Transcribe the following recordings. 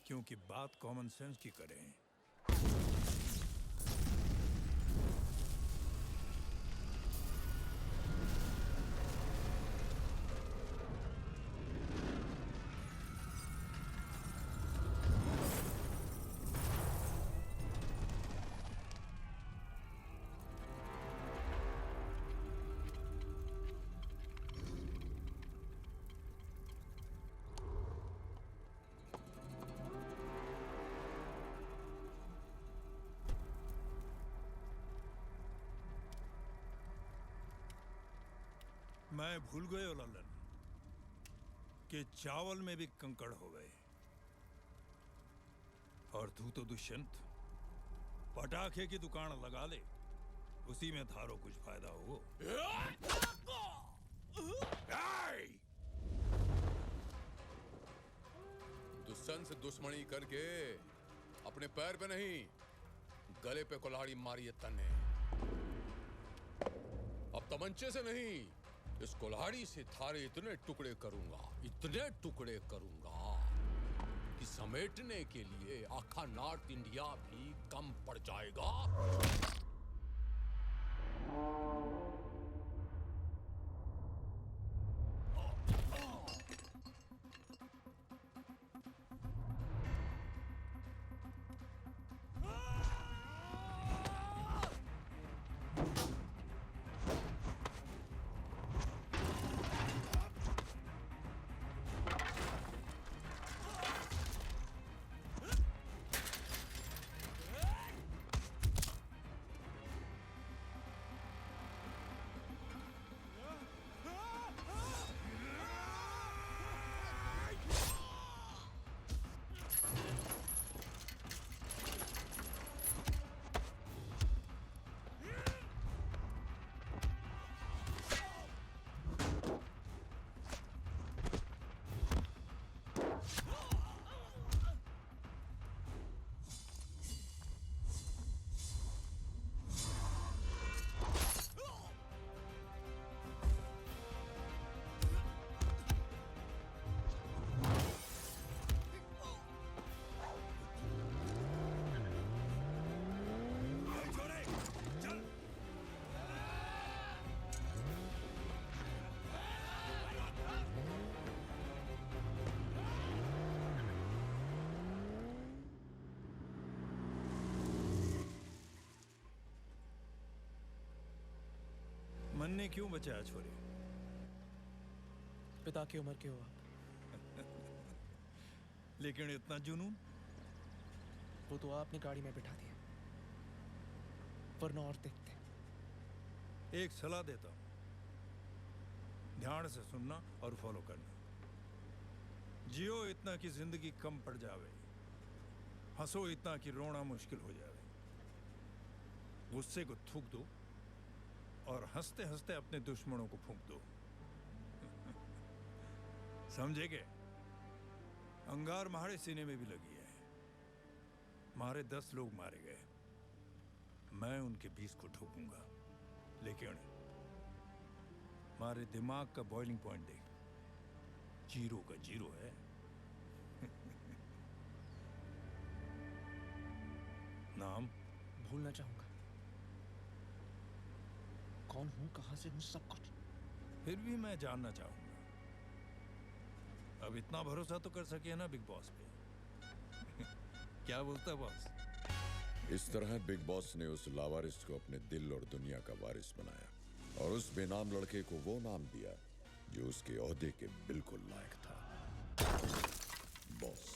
क्योंकि बात common sense की करें। मैं भूल गए हो ललन कि चावल में भी कंकड़ हो गए। और तू तो दुष्यंत पटाखे की दुकान लगा ले, उसी में थारो कुछ फायदा हो। दुष्यंत से दुश्मनी करके अपने पैर पे नहीं गले पे कुल्हाड़ी मारी है तन्ने। अब तमंचे से नहीं, इस कुल्हाड़ी से थारे इतने टुकड़े करूंगा कि समेटने के लिए आखा नॉर्थ इंडिया भी कम पड़ जाएगा। मन ने क्यों बचाया छोरे? पिता की उम्र के हो आप। लेकिन इतना जुनून? वो तो आपने गाड़ी में बिठा दिया, वरना और देखते। एक सलाह देता हूं, ध्यान से सुनना और फॉलो करना। जियो इतना कि जिंदगी कम पड़ जावे, हंसो इतना कि रोना मुश्किल हो जावे। गुस्से को थूक दो और हंसते हंसते अपने दुश्मनों को फूंक दो। समझे क्या? अंगार मारे सीने में भी लगी है। मारे 10 लोग मारे गए, मैं उनके 20 को ठोकूंगा। लेकिन मारे दिमाग का बॉइलिंग पॉइंट देख, 0 का 0 है। नाम भूलना चाहूंगा, कौन हूं, कहां से हूं, सब कुछ। फिर भी मैं जानना चाहूंगा। अब इतना भरोसा तो कर सके ना बिग बॉस पे? क्या बोलता बॉस? इस तरह बिग बॉस ने उस लावारिस को अपने दिल और दुनिया का वारिस बनाया और उस बेनाम लड़के को वो नाम दिया जो उसके ओहदे के बिल्कुल लायक था, बॉस।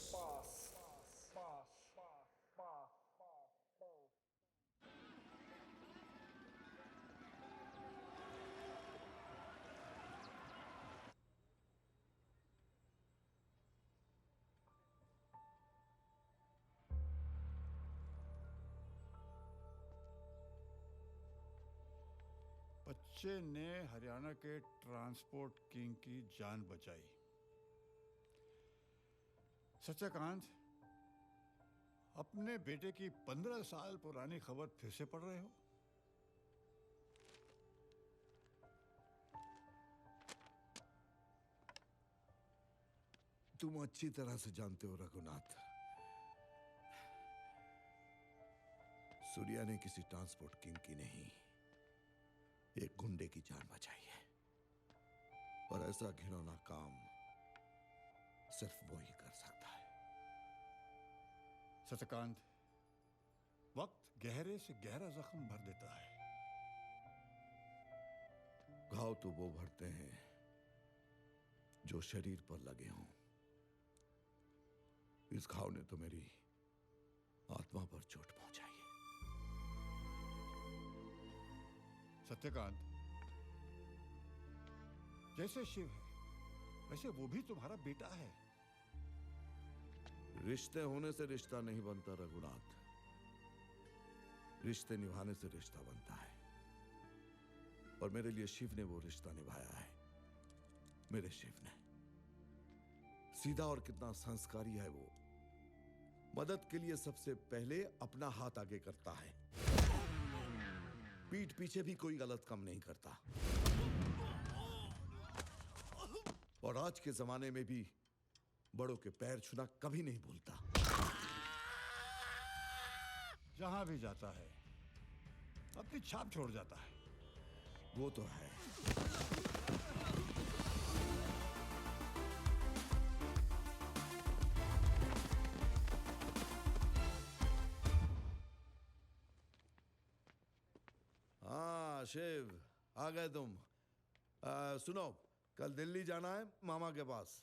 बच्चे ने हरियाणा के ट्रांसपोर्ट किंग की जान बचाई। सच्चाकांत, अपने बेटे की 15 साल पुरानी खबर फिर से पढ़ रहे हो? तुम अच्छी तरह से जानते हो रघुनाथ, सूर्या ने किसी ट्रांसपोर्ट किंग की नहीं, एक गुंडे की जान बचाई है। और ऐसा घिनौना काम सिर्फ वो ही कर सकता है। सत्यकांत, वक्त गहरे से गहरा जख्म भर देता है। घाव तो वो भरते हैं जो शरीर पर लगे हों। इस घाव ने तो मेरी आत्मा पर चोट पहुंचाई है। सत्यकांत, जैसे शिव है वैसे वो भी तुम्हारा बेटा है। रिश्ते होने से रिश्ता नहीं बनता रघुनाथ, रिश्ते निभाने से रिश्ता बनता है। और मेरे लिए शिव ने वो रिश्ता निभाया है। मेरे शिव ने। सीधा और कितना संस्कारी है वो। मदद के लिए सबसे पहले अपना हाथ आगे करता है, पीठ पीछे भी कोई गलत काम नहीं करता। और आज के जमाने में भी बड़ों के पैर छूना कभी नहीं भूलता। जहां भी जाता है अपनी छाप छोड़ जाता है। वो तो है। हाँ शिव, आ गए तुम। सुनो, कल दिल्ली जाना है मामा के पास।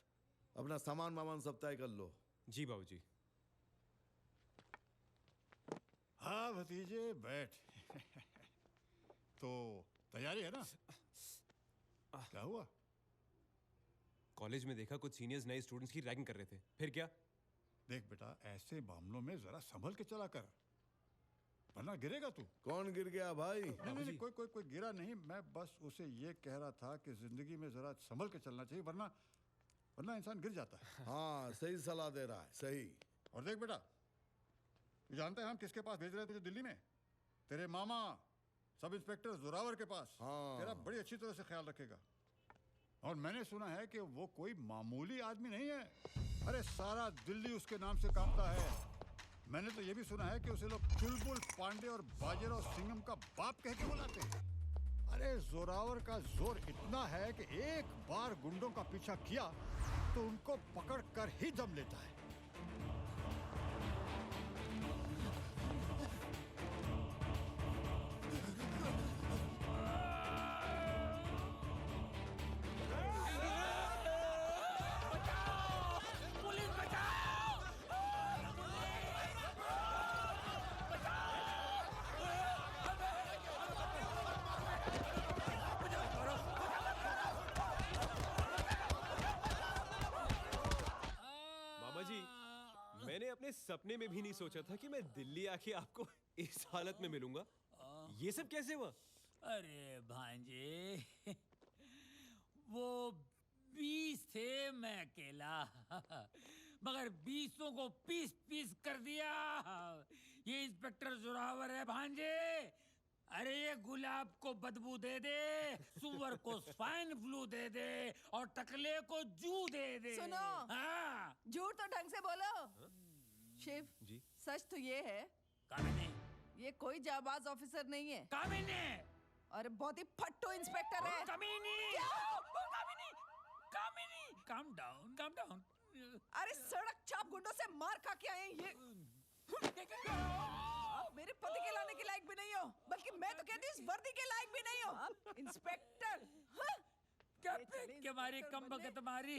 अपना सामान वामान सब तय कर लो। जी बाबूजी। हाँ भतीजे, बैठ। तो तैयारी है ना? क्या हुआ? कॉलेज में देखा कुछ सीनियर्स नए स्टूडेंट्स की रैगिंग कर रहे थे, फिर क्या? देख बेटा, ऐसे मामलों में जरा संभल के चला कर, वरना गिरेगा तू। कौन गिर गया भाई? नहीं, कोई गिरा नहीं। मैं बस उसे ये कह रहा था कि जिंदगी में जरा संभल के चलना चाहिए, वरना इंसान गिर जाता है। हाँ, सही सलाह दे रहा है, सही। और देख बेटा, तू जानता है हम किसके पास भेज रहे हैं तुझे दिल्ली में? तेरे मामा सब इंस्पेक्टर जोरावर के पास। हाँ। तेरा बड़ी अच्छी तरह से ख्याल रखेगा। और मैंने सुना है कि वो कोई मामूली आदमी नहीं है। अरे सारा दिल्ली उसके नाम से कांपता है। मैंने तो ये भी सुना है कि उसे लोग चुलबुल पांडे और बाजीराव सिंघम का बाप कह के बुलाते हैं। अरे जोरावर का जोर इतना है कि एक बार गुंडों का पीछा किया तो उनको पकड़ कर ही दम लेता है। मैंने अपने सपने में भी नहीं सोचा था कि मैं दिल्ली आके आपको इस हालत में मिलूंगा। ये सब कैसे हुआ? अरे भांजे, वो 20 थे, मैं अकेला। मगर 20 को पीस पीस कर दिया। ये इंस्पेक्टर जोरावर है भांजे। अरे ये गुलाब को बदबू दे दे, सुअर को स्वाइन फ्लू दे दे और टकले को जू दे दे। सुनो, हाँ। झूठ तो ढंग से बोलो। शिव जी? सच तो ये है, कामिनी, ये कोई जाबाज ऑफिसर नहीं है कामिनी, और बहुत ही फट्टू इंस्पेक्टर है। कामिनी, क्या? कामिनी, कामिनी, calm down, calm down। अरे सड़क छाप गुंडों से मार खा के आए ये। आप मेरे पति के लाने के लायक भी नहीं हो, बल्कि मैं तो कहती हूँ इस वर्दी के लायक भी नहीं हो। आप इंस्पेक्टर। हाँ? क्या फेंक के मारी कम बकत मारी।